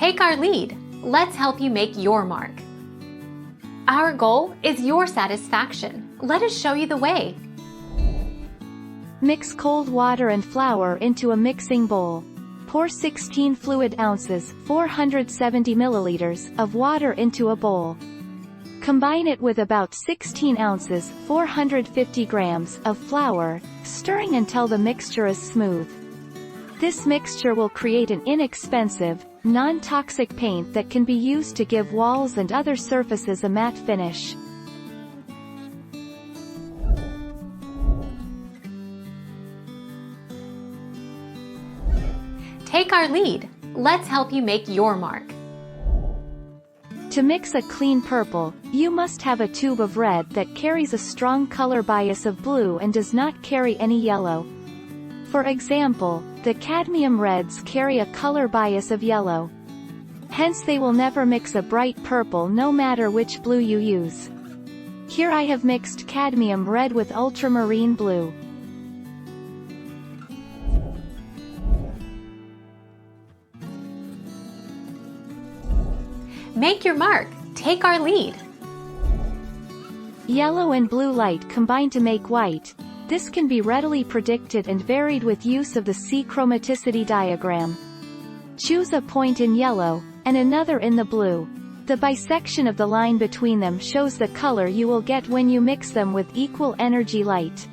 Take our lead. Let's help you make your mark. Our goal is your satisfaction. Let us show you the way. Mix cold water and flour into a mixing bowl. Pour 16 fluid ounces 470 milliliters of water into a bowl. Combine it with about 16 ounces 450 grams of flour, stirring until the mixture is smooth. This mixture will create an inexpensive, non-toxic paint that can be used to give walls and other surfaces a matte finish. Take our lead. Let's help you make your mark. To mix a clean purple, you must have a tube of red that carries a strong color bias of blue and does not carry any yellow. For example, the cadmium reds carry a color bias of yellow. Hence they will never mix a bright purple no matter which blue you use. Here I have mixed cadmium red with ultramarine blue. Make your mark. Take our lead. Yellow and blue light combine to make white. This can be readily predicted and varied with use of the C-chromaticity diagram. Choose a point in yellow, and another in the blue. The bisection of the line between them shows the color you will get when you mix them with equal energy light.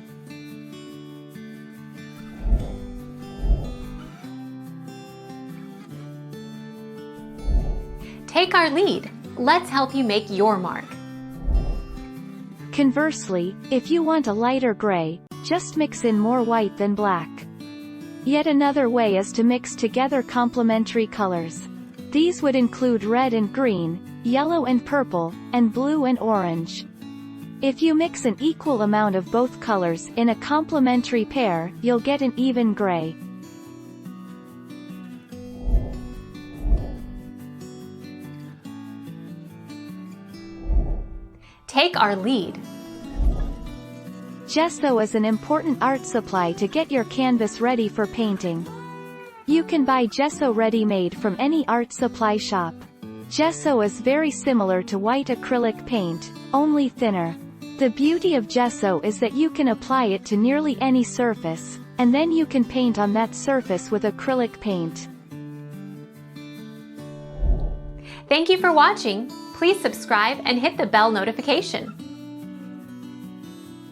Take our lead. Let's help you make your mark. Conversely, if you want a lighter gray, just mix in more white than black. Yet another way is to mix together complementary colors. These would include red and green, yellow and purple, and blue and orange. If you mix an equal amount of both colors in a complementary pair, you'll get an even gray. Take our lead. Gesso is an important art supply to get your canvas ready for painting. You can buy gesso ready-made from any art supply shop. Gesso is very similar to white acrylic paint, only thinner. The beauty of gesso is that you can apply it to nearly any surface, and then you can paint on that surface with acrylic paint. Thank you for watching. Please subscribe and hit the bell notification.